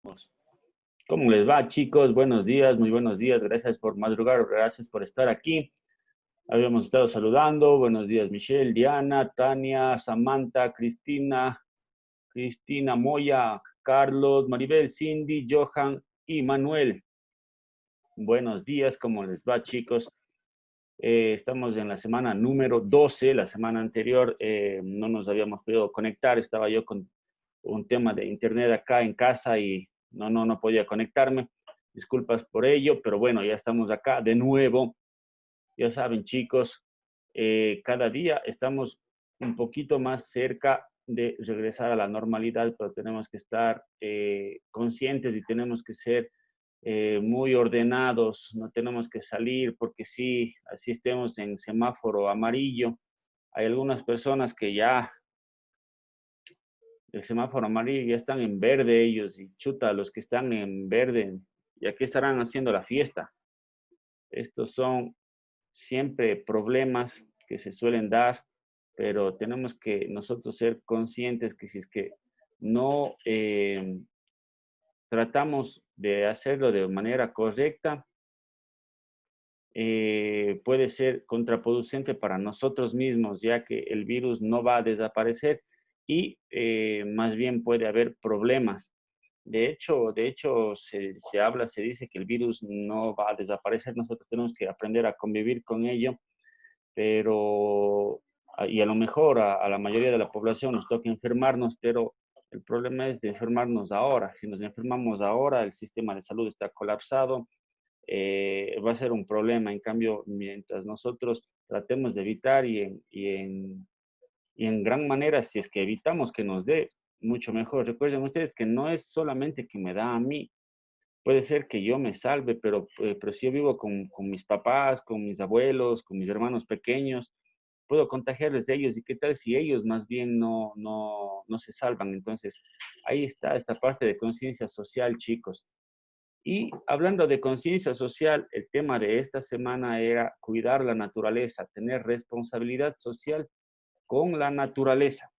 ¿Cómo les va, chicos? Buenos días, muy buenos días. Gracias por madrugar, gracias por estar aquí. Habíamos estado saludando. Buenos días, Michelle, Diana, Tania, Samantha, Cristina Moya, Carlos, Maribel, Cindy, Johan y Manuel. Buenos días, ¿cómo les va, chicos? Estamos en la semana número 12. La semana anterior no nos habíamos podido conectar. Estaba yo con un tema de internet acá en casa y no podía conectarme. Disculpas por ello, pero bueno, ya estamos acá de nuevo. Ya saben, chicos, cada día estamos un poquito más cerca de regresar a la normalidad, pero tenemos que estar conscientes y tenemos que ser muy ordenados, no tenemos que salir porque sí, así estemos en semáforo amarillo. Hay algunas personas que ya el semáforo amarillo ya están en verde ellos y chuta, los que están en verde, ¿y aquí estarán haciendo la fiesta? Estos son siempre problemas que se suelen dar, pero tenemos que nosotros ser conscientes que si es que no tratamos de hacerlo de manera correcta, puede ser contraproducente para nosotros mismos, ya que el virus no va a desaparecer y más bien puede haber problemas. De hecho se dice que el virus no va a desaparecer, nosotros tenemos que aprender a convivir con ello, pero, y a lo mejor a la mayoría de la población nos toca enfermarnos, pero el problema es de enfermarnos ahora. Si nos enfermamos ahora, el sistema de salud está colapsado, va a ser un problema. En cambio, mientras nosotros tratemos de evitar y en gran manera, si es que evitamos que nos dé, mucho mejor. Recuerden ustedes que no es solamente que me da a mí, puede ser que yo me salve, pero si yo vivo con mis papás, con mis abuelos, con mis hermanos pequeños, puedo contagiarles de ellos. ¿Y qué tal si ellos más bien no se salvan? Entonces, ahí está esta parte de conciencia social, chicos. Y hablando de conciencia social, el tema de esta semana era cuidar la naturaleza, tener responsabilidad social con la naturaleza.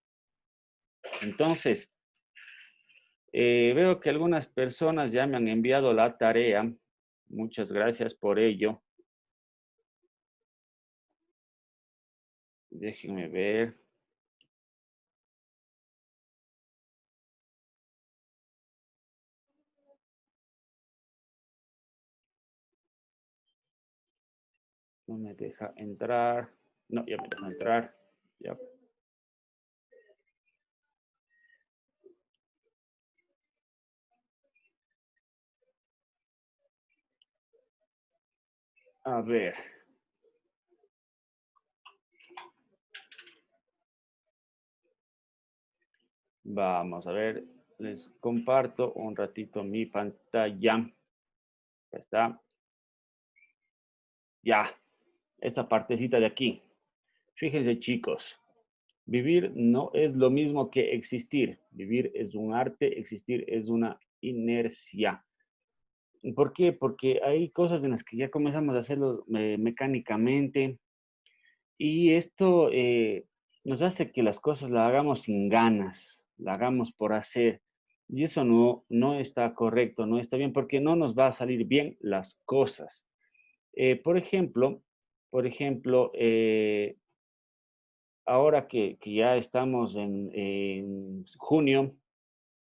Entonces, veo que algunas personas ya me han enviado la tarea. Muchas gracias por ello. Déjenme ver. No me deja entrar. No, ya me deja entrar. Ya. A ver. Vamos a ver. Les comparto un ratito mi pantalla. Ya está. Ya. Esta partecita de aquí. Fíjense, chicos. Vivir no es lo mismo que existir. Vivir es un arte, existir es una inercia. ¿Por qué? Porque hay cosas en las que ya comenzamos a hacerlo mecánicamente y esto nos hace que las cosas las hagamos sin ganas, la hagamos por hacer. Y eso no está correcto, no está bien, porque no nos va a salir bien las cosas. Por ejemplo, por ejemplo, ahora que ya estamos en junio,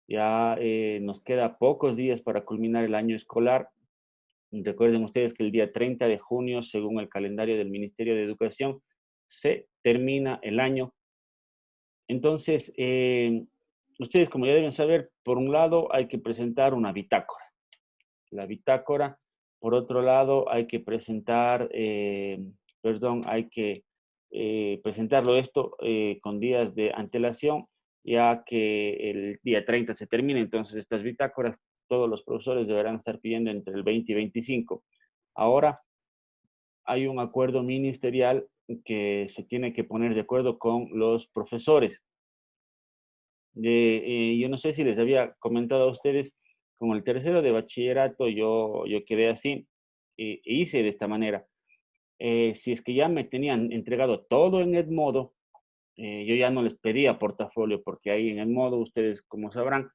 ya nos queda pocos días para culminar el año escolar. Recuerden ustedes que el día 30 de junio, según el calendario del Ministerio de Educación, se termina el año. Entonces, ustedes, como ya deben saber, por un lado hay que presentar una bitácora. La bitácora, por otro lado, hay que presentar, hay que presentarlo esto con días de antelación, ya que el día 30 se termina. Entonces, estas bitácoras, todos los profesores deberán estar pidiendo entre el 20 y 25. Ahora, hay un acuerdo ministerial que se tiene que poner de acuerdo con los profesores. Yo no sé si les había comentado a ustedes, con el tercero de bachillerato yo quedé así e hice de esta manera. Si es que ya me tenían entregado todo en Edmodo, yo ya no les pedía portafolio porque ahí en Edmodo, ustedes como sabrán,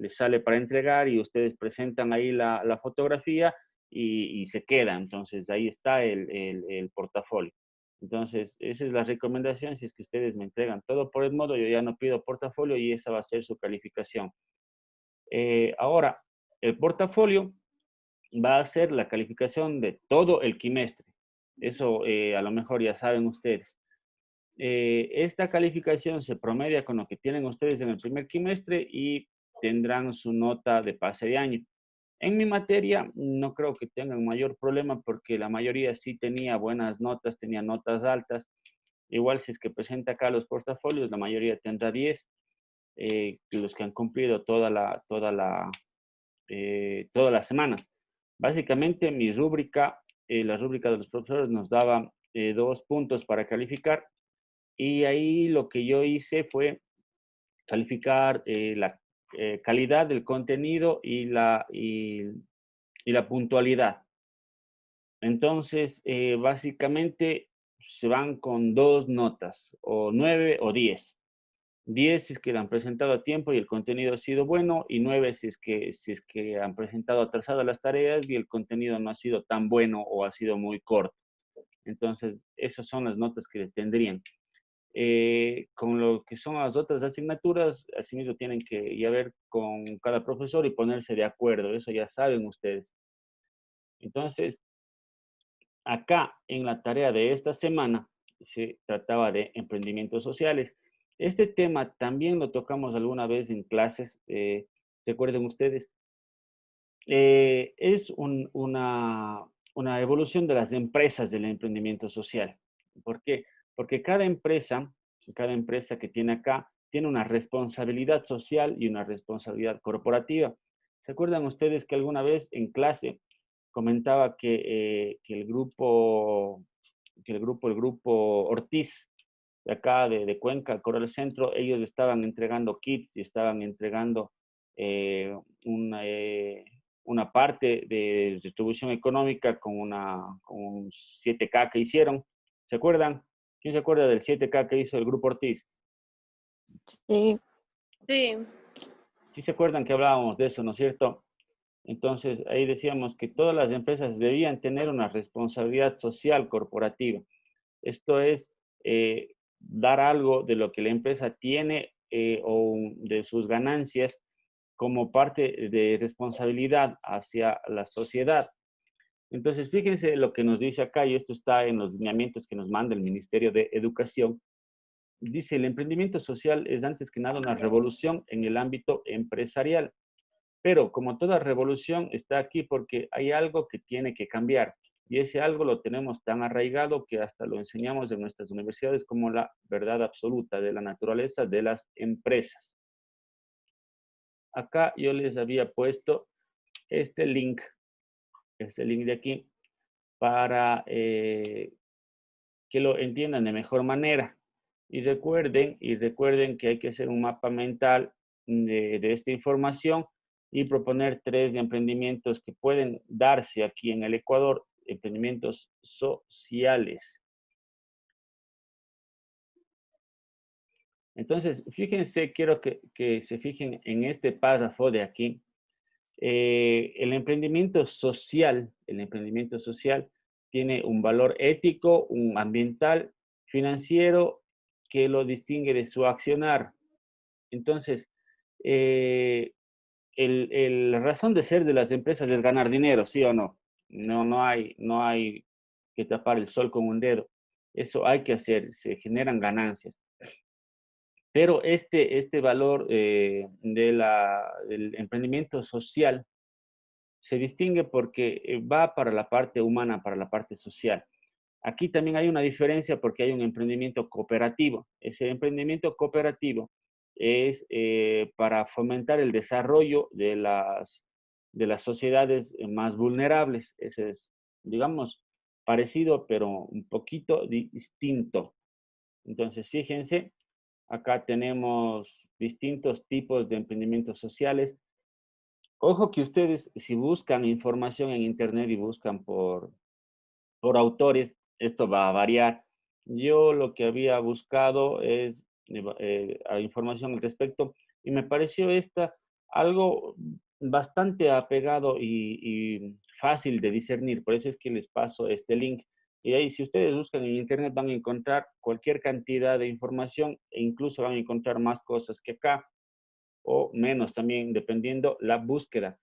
les sale para entregar y ustedes presentan ahí la fotografía y se queda. Entonces, ahí está el portafolio. Entonces, esa es la recomendación. Si es que ustedes me entregan todo por Edmodo, yo ya no pido portafolio y esa va a ser su calificación. Ahora, el portafolio va a ser la calificación de todo el quimestre. Eso a lo mejor ya saben ustedes. Esta calificación se promedia con lo que tienen ustedes en el primer quimestre y tendrán su nota de pase de año. En mi materia no creo que tengan mayor problema porque la mayoría sí tenía buenas notas, tenía notas altas. Igual si es que presenta acá los portafolios, la mayoría tendrá 10. Los que han cumplido todas las semanas. Básicamente mi rúbrica, la rúbrica de los profesores nos daba 2 puntos para calificar y ahí lo que yo hice fue calificar la calidad del contenido y la puntualidad. Entonces, básicamente se van con 2 notas, o 9 o 10. 10 si es que la han presentado a tiempo y el contenido ha sido bueno, y 9 si es que han presentado atrasadas las tareas y el contenido no ha sido tan bueno o ha sido muy corto. Entonces, esas son las notas que tendrían. Con lo que son las otras asignaturas, asimismo tienen que ya ver con cada profesor y ponerse de acuerdo, eso ya saben ustedes. Entonces, acá en la tarea de esta semana se trataba de emprendimientos sociales. Este tema también lo tocamos alguna vez en clases, recuerden ustedes, es una evolución de las empresas del emprendimiento social. ¿Por qué? Porque cada empresa que tiene acá tiene una responsabilidad social y una responsabilidad corporativa. ¿Se acuerdan ustedes que alguna vez en clase comentaba que el grupo Ortiz, de acá de Cuenca, Coral Centro, ellos estaban entregando kits y estaban entregando eh, una, eh, una parte de distribución económica con un 7K que hicieron? ¿Se acuerdan? ¿Quién se acuerda del 7K que hizo el grupo Ortiz? Sí, Sí, Sí se acuerdan que hablábamos de eso, ¿no es cierto? Entonces, ahí decíamos que todas las empresas debían tener una responsabilidad social corporativa. Esto es dar algo de lo que la empresa tiene o de sus ganancias como parte de responsabilidad hacia la sociedad. Entonces, fíjense lo que nos dice acá, y esto está en los lineamientos que nos manda el Ministerio de Educación. Dice, el emprendimiento social es antes que nada una revolución en el ámbito empresarial. Pero como toda revolución está aquí porque hay algo que tiene que cambiar. Y ese algo lo tenemos tan arraigado que hasta lo enseñamos en nuestras universidades como la verdad absoluta de la naturaleza de las empresas. Acá yo les había puesto este link de aquí, para que lo entiendan de mejor manera. Y recuerden que hay que hacer un mapa mental de esta información y proponer 3 emprendimientos que pueden darse aquí en el Ecuador, emprendimientos sociales. Entonces, fíjense, quiero que se fijen en este párrafo de aquí. El emprendimiento social tiene un valor ético, un ambiental, financiero, que lo distingue de su accionar. Entonces, eh, la razón de ser de las empresas es ganar dinero, ¿sí o no? No hay que tapar el sol con un dedo. Eso hay que hacer, se generan ganancias. Pero este valor del emprendimiento social se distingue porque va para la parte humana, para la parte social. Aquí también hay una diferencia porque hay un emprendimiento cooperativo. Ese emprendimiento cooperativo es para fomentar el desarrollo de las sociedades más vulnerables. Ese es, digamos, parecido, pero un poquito distinto. Entonces, fíjense, acá tenemos distintos tipos de emprendimientos sociales. Ojo que ustedes, si buscan información en internet y buscan por autores, esto va a variar. Yo lo que había buscado es información al respecto y me pareció esta algo bastante apegado y fácil de discernir. Por eso es que les paso este link. Y ahí, si ustedes buscan en internet, van a encontrar cualquier cantidad de información e incluso van a encontrar más cosas que acá o menos también, dependiendo la búsqueda.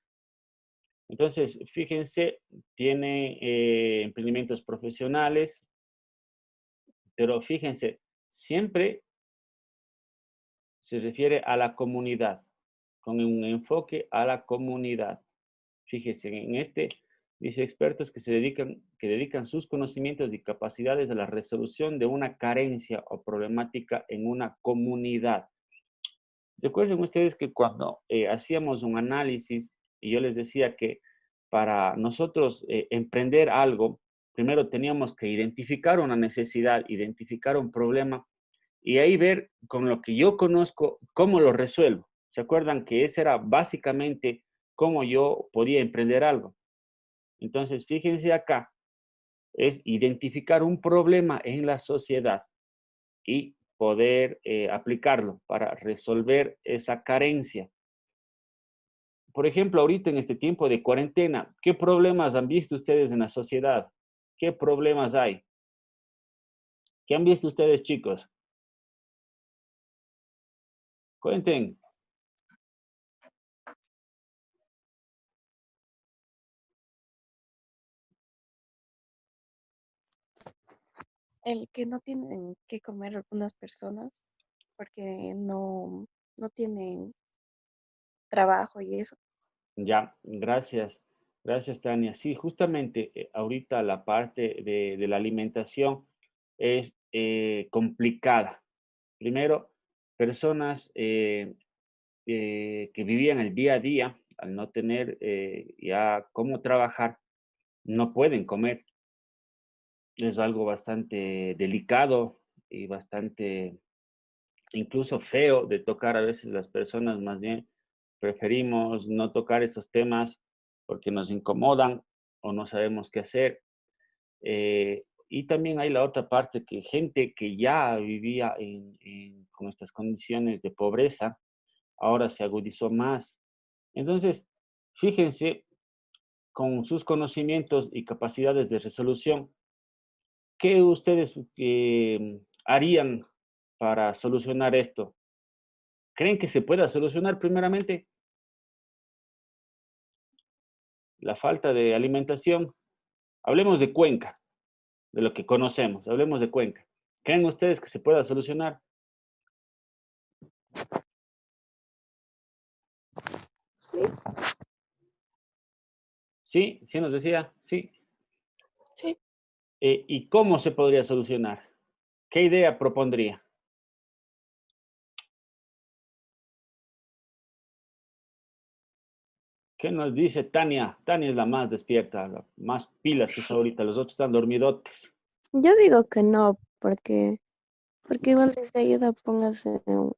Entonces, fíjense, tiene emprendimientos profesionales, pero fíjense, siempre se refiere a la comunidad, con un enfoque a la comunidad. Fíjense, en este dice expertos que dedican sus conocimientos y capacidades a la resolución de una carencia o problemática en una comunidad. Recuerden ustedes que cuando hacíamos un análisis y yo les decía que para nosotros emprender algo, primero teníamos que identificar una necesidad, identificar un problema y ahí ver con lo que yo conozco cómo lo resuelvo. ¿Se acuerdan que ese era básicamente cómo yo podía emprender algo? Entonces, fíjense acá, es identificar un problema en la sociedad y poder aplicarlo para resolver esa carencia. Por ejemplo, ahorita en este tiempo de cuarentena, ¿qué problemas han visto ustedes en la sociedad? ¿Qué problemas hay? ¿Qué han visto ustedes, chicos? Cuenten. El que no tienen que comer algunas personas porque no tienen trabajo y eso. Ya, gracias. Gracias, Tania. Sí, justamente ahorita la parte de la alimentación es complicada. Primero, personas que vivían el día a día, al no tener ya cómo trabajar, no pueden comer. Es algo bastante delicado y bastante incluso feo de tocar. A veces las personas más bien preferimos no tocar esos temas porque nos incomodan o no sabemos qué hacer. Y también hay la otra parte que gente que ya vivía con estas condiciones de pobreza, ahora se agudizó más. Entonces, fíjense, con sus conocimientos y capacidades de resolución, ¿qué ustedes harían para solucionar esto? ¿Creen que se pueda solucionar primeramente la falta de alimentación? Hablemos de Cuenca, de lo que conocemos, hablemos de Cuenca. ¿Creen ustedes que se pueda solucionar? Sí, Sí, sí nos decía, sí. sí. ¿Y cómo se podría solucionar? ¿Qué idea propondría? ¿Qué nos dice Tania? Tania es la más despierta, la más pilas que está ahorita. Los otros están dormidotes. Yo digo que no, porque igual les ayuda, póngase en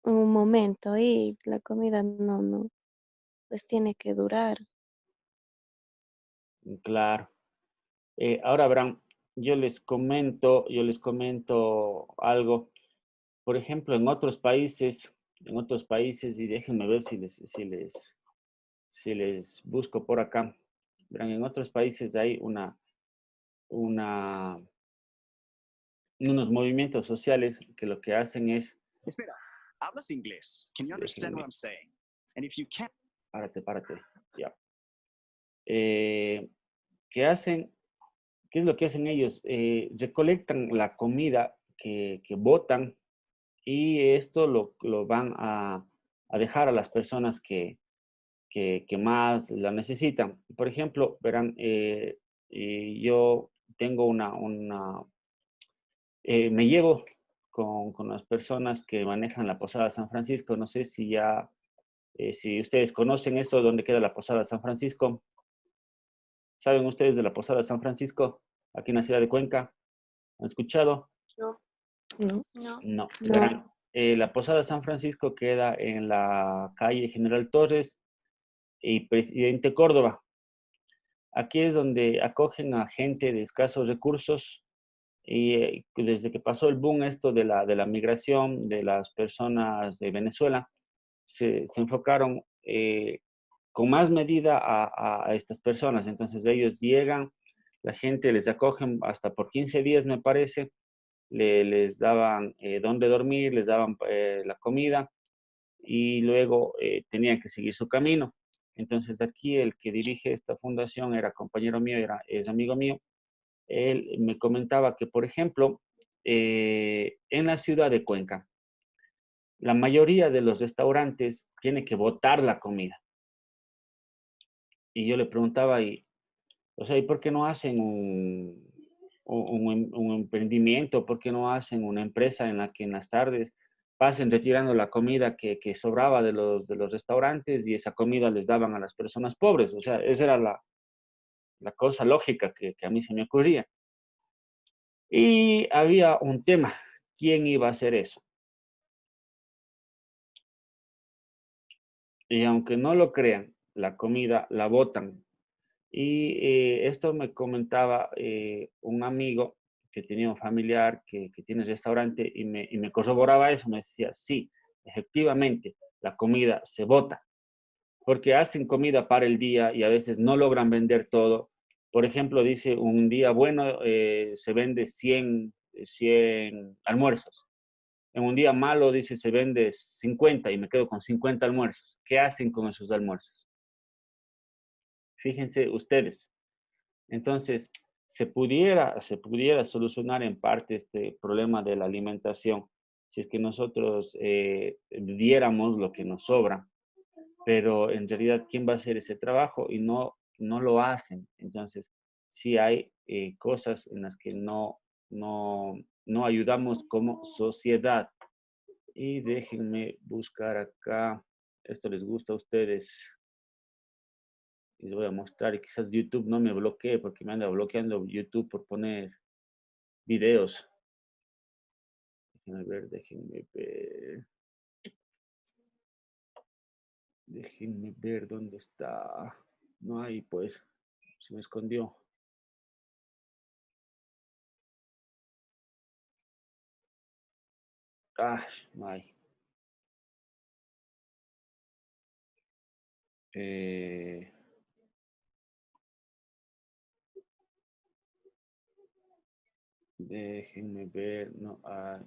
un momento y la comida pues tiene que durar. Claro. Ahora, Abraham, yo les comento algo. Por ejemplo, en otros países, y déjenme ver si les busco por acá. Verán, en otros países hay una, unos movimientos sociales que lo que hacen es, Espera, ¿hablas inglés? Can you understand what déjenme, I'm saying? And if you can't, párate, ya. Eh, ¿Qué hacen? ¿Qué es lo que hacen ellos? Recolectan la comida que botan y esto lo van a dejar a las personas que más la necesitan. Por ejemplo, verán, yo tengo me llevo con las personas que manejan la Posada San Francisco. No sé si ya, si ustedes conocen eso, dónde queda la Posada San Francisco. ¿Saben ustedes de la Posada San Francisco aquí en la ciudad de Cuenca? ¿Han escuchado? No, no, no. No. No. Verán, la Posada San Francisco queda en la calle General Torres y Presidente Córdoba. Aquí es donde acogen a gente de escasos recursos y desde que pasó el boom esto de la migración de las personas de Venezuela, se enfocaron con más medida a estas personas. Entonces ellos llegan, la gente les acogen hasta por 15 días, me parece, les daban dónde dormir, les daban la comida y luego tenían que seguir su camino. Entonces aquí el que dirige esta fundación era compañero mío, es amigo mío. Él me comentaba que, por ejemplo, en la ciudad de Cuenca, la mayoría de los restaurantes tienen que botar la comida. Y yo le preguntaba, o sea, ¿y por qué no hacen un emprendimiento? ¿Por qué no hacen una empresa en la que en las tardes pasen retirando la comida que sobraba de los restaurantes y esa comida les daban a las personas pobres? O sea, esa era la cosa lógica que a mí se me ocurría. Y había un tema, ¿quién iba a hacer eso? Y aunque no lo crean, la comida la botan. Y esto me comentaba un amigo que tenía un familiar que tiene restaurante y me corroboraba eso. Me decía, sí, efectivamente, la comida se bota, porque hacen comida para el día y a veces no logran vender todo. Por ejemplo, dice, un día bueno se vende 100 almuerzos. En un día malo, dice, se vende 50 y me quedo con 50 almuerzos. ¿Qué hacen con esos almuerzos? Fíjense ustedes. Entonces, se pudiera solucionar en parte este problema de la alimentación si es que nosotros diéramos lo que nos sobra, pero en realidad, ¿quién va a hacer ese trabajo? Y no lo hacen. Entonces, sí hay cosas en las que no ayudamos como sociedad. Y déjenme buscar acá. Esto les gusta a ustedes. Les voy a mostrar y quizás YouTube no me bloquee porque me anda bloqueando YouTube por poner videos. Déjenme ver, déjenme ver. Déjenme ver dónde está. No hay, pues. Se me escondió. Ah, no hay. Eh, Déjenme ver. No hay.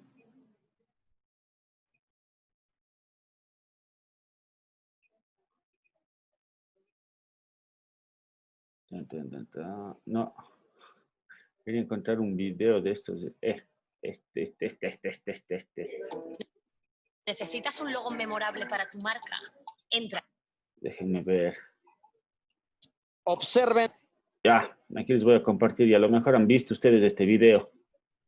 Tan, tan, tan, tan. No. Quería encontrar un video de estos. Este. ¿Necesitas un logo memorable para tu marca? Entra. Déjenme ver. Observen Ya, aquí les voy a compartir y a lo mejor han visto ustedes este video.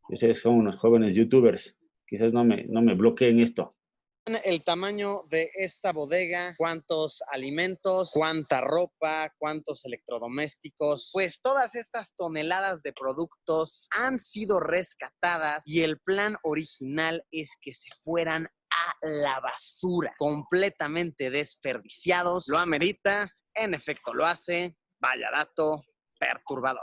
Ustedes son unos jóvenes youtubers. Quizás no me bloqueen esto. el tamaño de esta bodega, cuántos alimentos, cuánta ropa, cuántos electrodomésticos. Pues todas estas toneladas de productos han sido rescatadas y el plan original es que se fueran a la basura, completamente desperdiciados. Lo amerita, en efecto lo hace. Vaya dato perturbador.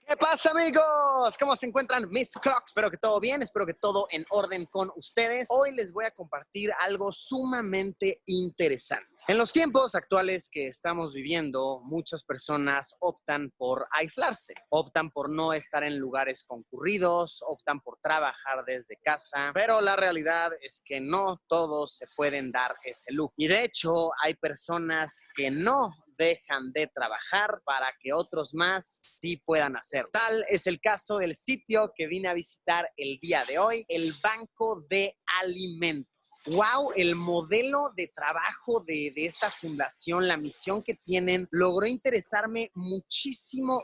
¿Qué pasa, amigos? ¿Cómo se encuentran mis Crocs? Espero que todo bien, espero que todo en orden con ustedes. Hoy les voy a compartir algo sumamente interesante. En los tiempos actuales que estamos viviendo, muchas personas optan por aislarse, optan por no estar en lugares concurridos, optan por trabajar desde casa, pero la realidad es que no todos se pueden dar ese lujo. Y de hecho, hay personas que no dejan de trabajar para que otros más sí puedan hacer. Tal es el caso del sitio que vine a visitar el día de hoy, el Banco de Alimentos. ¡Wow! El modelo de trabajo de esta fundación, la misión que tienen, logró interesarme muchísimo.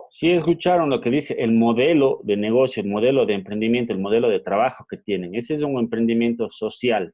Sí escucharon lo que dice el modelo de negocio, el modelo de emprendimiento, el modelo de trabajo que tienen. Ese es un emprendimiento social.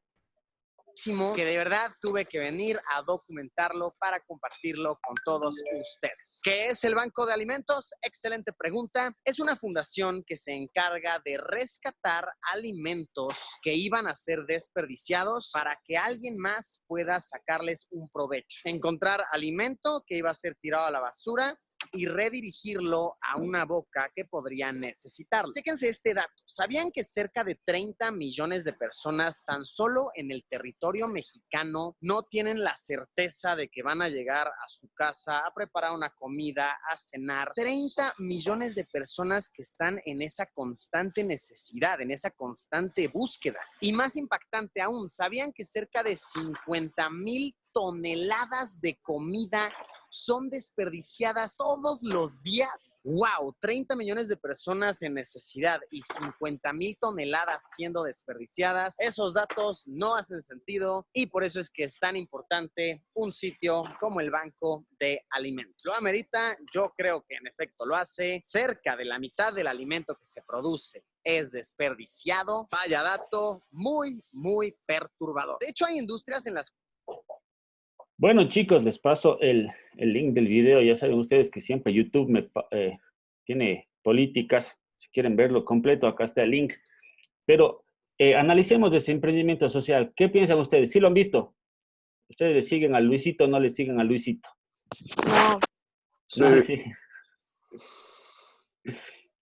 que de verdad tuve que venir a documentarlo para compartirlo con todos ustedes. ¿Qué es el Banco de Alimentos? Excelente pregunta. Es una fundación que se encarga de rescatar alimentos que iban a ser desperdiciados para que alguien más pueda sacarles un provecho. Encontrar alimento que iba a ser tirado a la basura y redirigirlo a una boca que podría necesitarlo. Chéquense este dato. ¿Sabían que cerca de 30 millones de personas tan solo en el territorio mexicano no tienen la certeza de que van a llegar a su casa a preparar una comida, a cenar? 30 millones de personas que están en esa constante necesidad, en esa constante búsqueda. Y más impactante aún, ¿sabían que cerca de 50,000 toneladas de comida son desperdiciadas todos los días? ¡Wow! 30 millones de personas en necesidad y 50,000 toneladas siendo desperdiciadas. Esos datos no hacen sentido y por eso es que es tan importante un sitio como el Banco de Alimentos. ¿Lo amerita? Yo creo que en efecto lo hace. Cerca de la mitad del alimento que se produce es desperdiciado. Vaya dato muy, muy perturbador. De hecho, hay industrias en las... Bueno, chicos, les paso el link del video. Ya saben ustedes que siempre YouTube tiene políticas. Si quieren verlo completo, acá está el link. Pero analicemos ese emprendimiento social. ¿Qué piensan ustedes? ¿Sí lo han visto? ¿Ustedes le siguen a Luisito o no le siguen a Luisito? No, Sí. No, sí.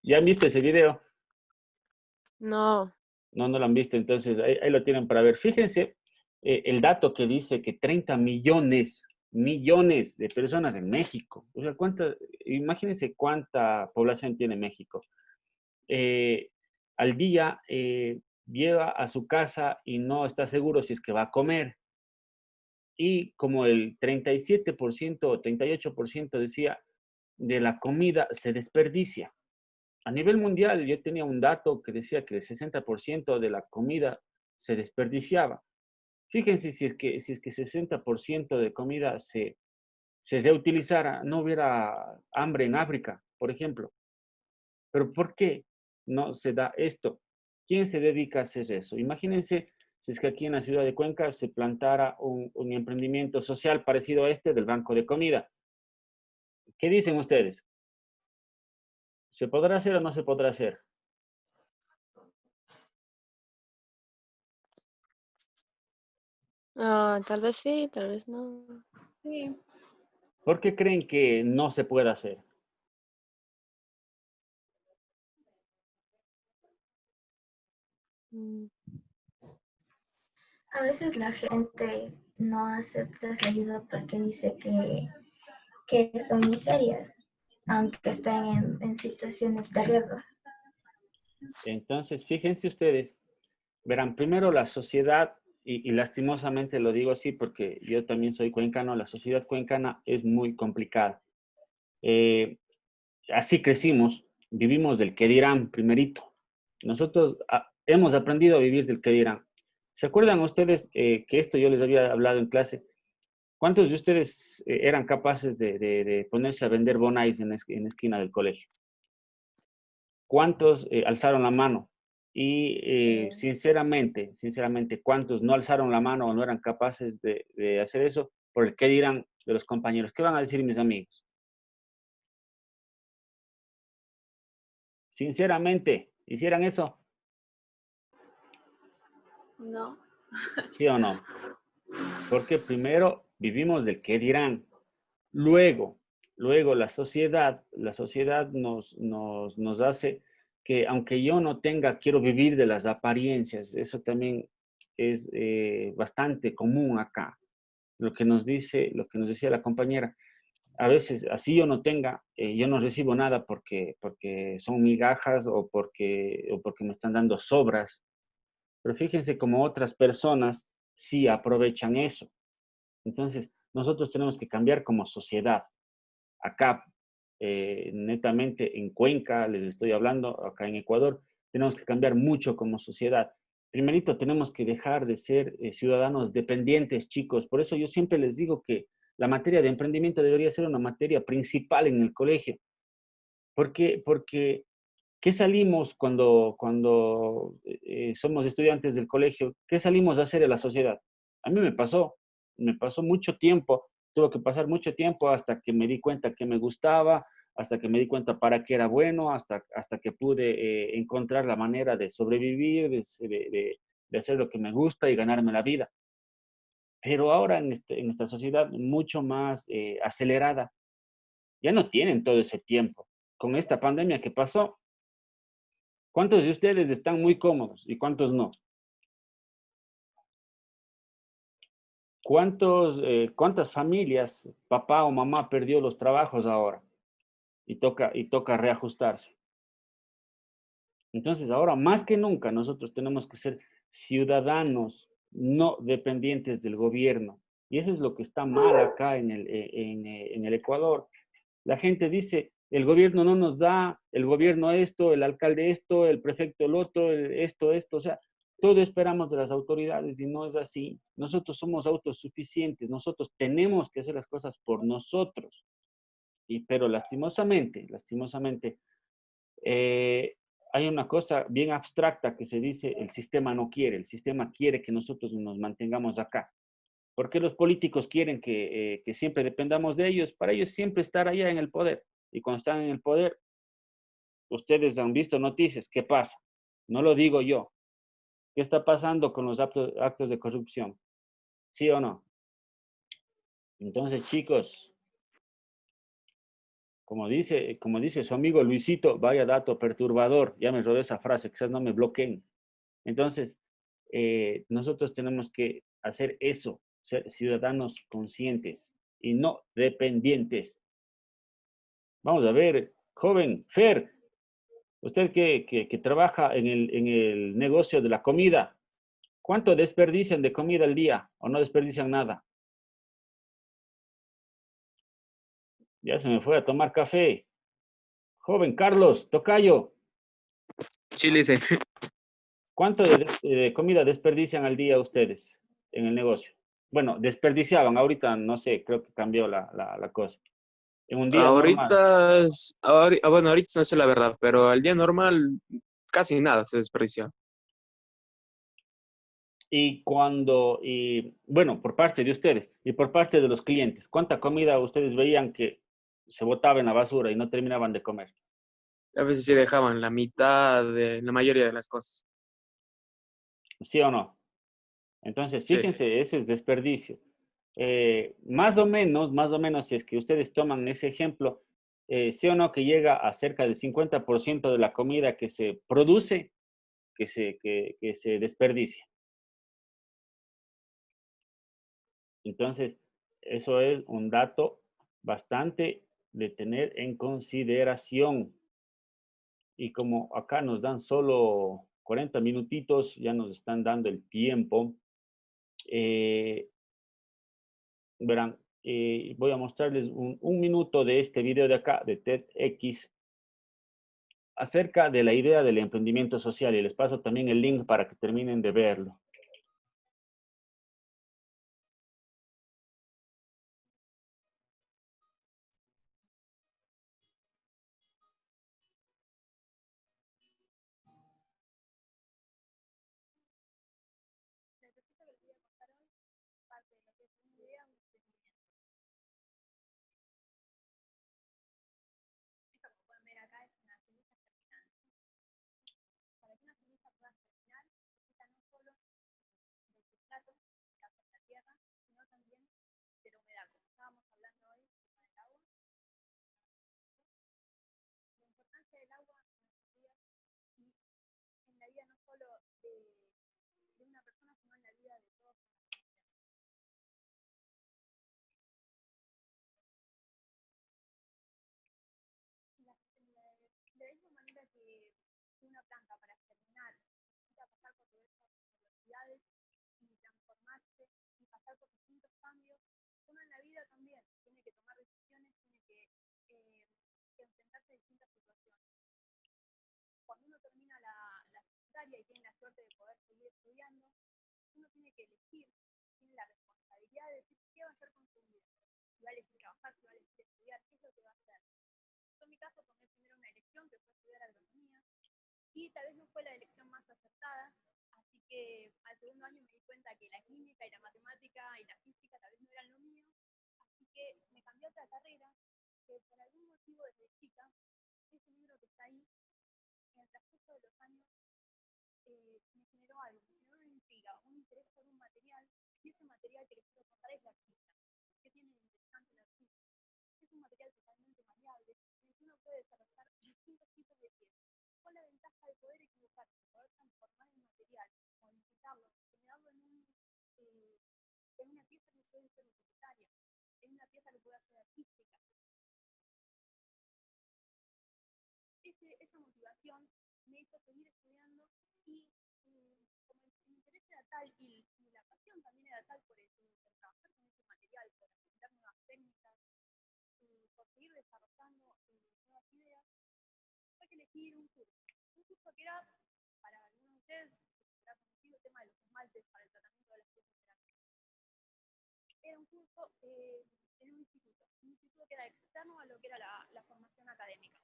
¿Ya han visto ese video? no. No, no lo han visto. Entonces, ahí lo tienen para ver. Fíjense el dato que dice que 30 millones de personas en México. O sea, imagínense cuánta población tiene México. Al día lleva a su casa y no está seguro si es que va a comer. Y como el 37% o 38% decía, de la comida se desperdicia. A nivel mundial, yo tenía un dato que decía que el 60% de la comida se desperdiciaba. Fíjense si es que 60% de comida se reutilizara, no hubiera hambre en África, por ejemplo. Pero ¿por qué no se da esto? ¿Quién se dedica a hacer eso? Imagínense si es que aquí en la ciudad de Cuenca se plantara un emprendimiento social parecido a este del banco de comida. ¿Qué dicen ustedes? ¿Se podrá hacer o no se podrá hacer? Tal vez sí, tal vez no. Sí. ¿Por qué creen que no se puede hacer? Mm, A veces la gente no acepta esa ayuda porque dice que son miserias, aunque estén en situaciones de riesgo. Entonces, fíjense ustedes, verán, primero la sociedad, y lastimosamente lo digo así porque yo también soy cuencano, la sociedad cuencana es muy complicada. Así crecimos, vivimos del qué dirán primerito. Nosotros hemos aprendido a vivir del qué dirán. ¿Se acuerdan ustedes que esto yo les había hablado en clase? ¿Cuántos de ustedes eran capaces de ponerse a vender bonais en la esquina del colegio? ¿Cuántos alzaron la mano? Y sinceramente, ¿cuántos no alzaron la mano o no eran capaces de hacer eso por el qué dirán de los compañeros? ¿Qué van a decir mis amigos? Sinceramente, ¿hicieran eso? no. ¿Sí o no? Porque primero vivimos del qué dirán. Luego la sociedad nos hace que aunque yo no tenga, quiero vivir de las apariencias. Eso también es bastante común acá. Lo que nos decía la compañera, a veces así yo no tenga, yo no recibo nada porque son migajas o porque me están dando sobras. Pero fíjense como otras personas sí aprovechan eso. Entonces, nosotros tenemos que cambiar como sociedad. Acá, netamente en Cuenca, les estoy hablando, acá en Ecuador, tenemos que cambiar mucho como sociedad. Primerito, tenemos que dejar de ser ciudadanos dependientes, chicos. Por eso yo siempre les digo que la materia de emprendimiento debería ser una materia principal en el colegio. Porque ¿qué salimos cuando somos estudiantes del colegio? ¿Qué salimos a hacer en la sociedad? A mí me pasó mucho tiempo, tuve que pasar mucho tiempo hasta que me di cuenta que me gustaba, hasta que me di cuenta para qué era bueno, hasta que pude encontrar la manera de sobrevivir, de hacer lo que me gusta y ganarme la vida. Pero ahora en esta sociedad mucho más acelerada, ya no tienen todo ese tiempo. Con esta pandemia que pasó, ¿cuántos de ustedes están muy cómodos y cuántos no? ¿Cuántas familias, papá o mamá perdió los trabajos ahora y toca reajustarse? Entonces, ahora más que nunca nosotros tenemos que ser ciudadanos no dependientes del gobierno. Y eso es lo que está mal acá en el Ecuador. La gente dice, el gobierno no nos da, el gobierno esto, el alcalde esto, el prefecto el otro, esto. O sea, todo esperamos de las autoridades y no es así. Nosotros somos autosuficientes, nosotros tenemos que hacer las cosas por nosotros. Pero lastimosamente, eh, hay una cosa bien abstracta que se dice, el sistema no quiere, el sistema quiere que nosotros nos mantengamos acá. ¿Por qué los políticos quieren que siempre dependamos de ellos? Para ellos siempre estar allá en el poder. Y cuando están en el poder, ustedes han visto noticias, ¿qué pasa? No lo digo yo. ¿Qué está pasando con los actos de corrupción? ¿Sí o no? Entonces, chicos, como dice su amigo Luisito, vaya dato perturbador, ya me robé esa frase, quizás no me bloqueen. Entonces, nosotros tenemos que hacer eso, ser ciudadanos conscientes y no dependientes. Vamos a ver, joven Fer, usted que trabaja en el negocio de la comida, ¿cuánto desperdician de comida al día o no desperdician nada? Ya se me fue a tomar café. Joven Carlos, tocayo, Chile, sí. ¿cuánto de comida desperdician al día ustedes en el negocio? Bueno, desperdiciaban, ahorita no sé, creo que cambió la cosa. En un día normal. Bueno, ahorita no sé la verdad, pero al día normal casi nada se desperdicia. Bueno, por parte de ustedes y por parte de los clientes, ¿cuánta comida ustedes veían que se botaba en la basura y no terminaban de comer? A veces sí dejaban la mitad de la mayoría de las cosas. ¿Sí o no? Entonces, Sí. fíjense, eso es desperdicio. Más o menos, si es que ustedes toman ese ejemplo, sí o no que llega a cerca del 50% de la comida que se produce, que se desperdicia. Entonces, eso es un dato bastante de tener en consideración. Y como acá nos dan solo 40 minutitos, ya nos están dando el tiempo. eh, Verán, voy a mostrarles un minuto de este video de acá, de TEDx, acerca de la idea del emprendimiento social. Y les paso también el link para que terminen de verlo. Así que al segundo año me di cuenta que la química y la matemática y la física tal vez no eran lo mío. Así que me cambié a otra carrera que por algún motivo desde chica, ese libro que está ahí, en el transcurso de los años, me generó algo, me generó una intriga, un interés por un material, y ese material que les quiero contar es la arcilla. ¿Qué tiene de interesante la arcilla? Es un material totalmente maleable, en el que uno puede desarrollar distintos tipos de piezas, con la ventaja de poder equivocarse, poder transformar el material, modificarlo, generarlo en una pieza que puede ser utilitaria, en una pieza que pueda ser artística. Esa motivación me hizo seguir estudiando y como el interés era tal y la pasión también era tal por trabajar con ese material, por aprender nuevas técnicas, por seguir desarrollando nuevas ideas, fue que elegí un curso que era, para algunos de ustedes, será conocido el tema de los esmaltes para el tratamiento de las piezas cerámicas. Era un curso en un instituto que era externo a lo que era la formación académica.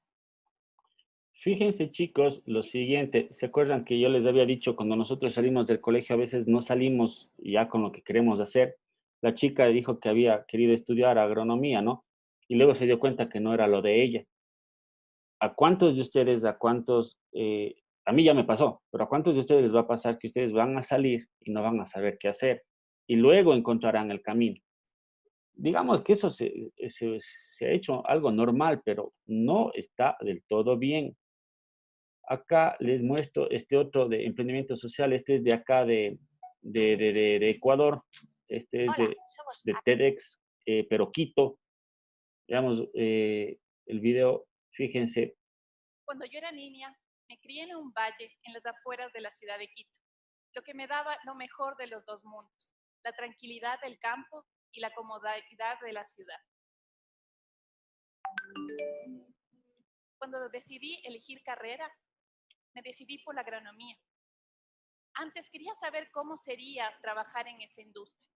Fíjense, chicos, lo siguiente. ¿Se acuerdan que yo les había dicho cuando nosotros salimos del colegio, a veces no salimos ya con lo que queremos hacer? La chica dijo que había querido estudiar agronomía, ¿no? Y luego se dio cuenta que no era lo de ella. ¿A cuántos de ustedes, a mí ya me pasó, pero a cuántos de ustedes les va a pasar que ustedes van a salir y no van a saber qué hacer? Y luego encontrarán el camino. Digamos que eso se ha hecho algo normal, pero no está del todo bien. Acá les muestro este otro de emprendimiento social. Este es de acá de Ecuador. Este es Hola, somos de TEDx, pero Quito. Veamos el video. Fíjense. Cuando yo era niña, me crié en un valle en las afueras de la ciudad de Quito, lo que me daba lo mejor de los dos mundos, la tranquilidad del campo y la comodidad de la ciudad. Cuando decidí elegir carrera, me decidí por la agronomía. Antes quería saber cómo sería trabajar en esa industria.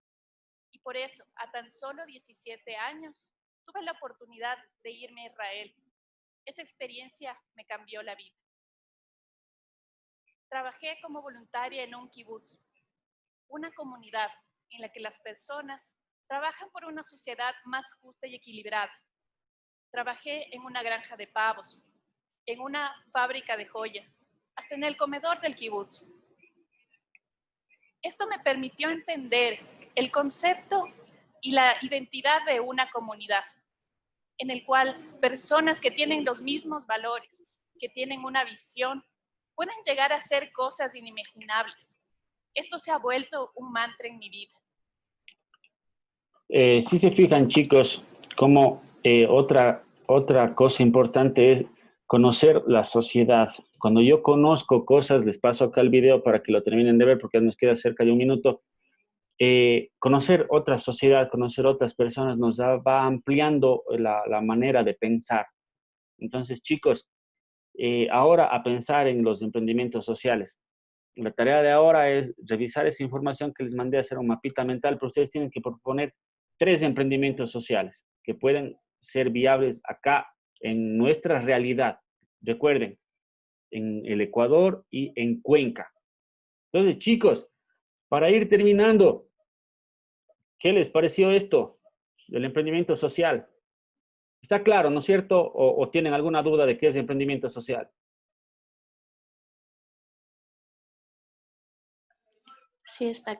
Y por eso, a tan solo 17 años, tuve la oportunidad de irme a Israel. Esa experiencia me cambió la vida. Trabajé como voluntaria en un kibutz, una comunidad en la que las personas trabajan por una sociedad más justa y equilibrada. Trabajé en una granja de pavos, en una fábrica de joyas, hasta en el comedor del kibutz. Esto me permitió entender el concepto y la identidad de una comunidad, en el cual personas que tienen los mismos valores, que tienen una visión, pueden llegar a hacer cosas inimaginables. Esto se ha vuelto un mantra en mi vida. Si se fijan, chicos, como otra cosa importante es conocer la sociedad. Cuando yo conozco cosas, les paso acá el video para que lo terminen de ver porque nos queda cerca de un minuto. Conocer otra sociedad, conocer otras personas nos va ampliando la manera de pensar. Entonces, chicos, ahora a pensar en los emprendimientos sociales. La tarea de ahora es revisar esa información que les mandé a hacer un mapita mental, pero ustedes tienen que proponer 3 emprendimientos sociales que pueden ser viables acá en nuestra realidad. Recuerden, en el Ecuador y en Cuenca. Entonces, chicos, para ir terminando, ¿qué les pareció esto del emprendimiento social? ¿Está claro, no es cierto? ¿O tienen alguna duda de qué es emprendimiento social? Sí, está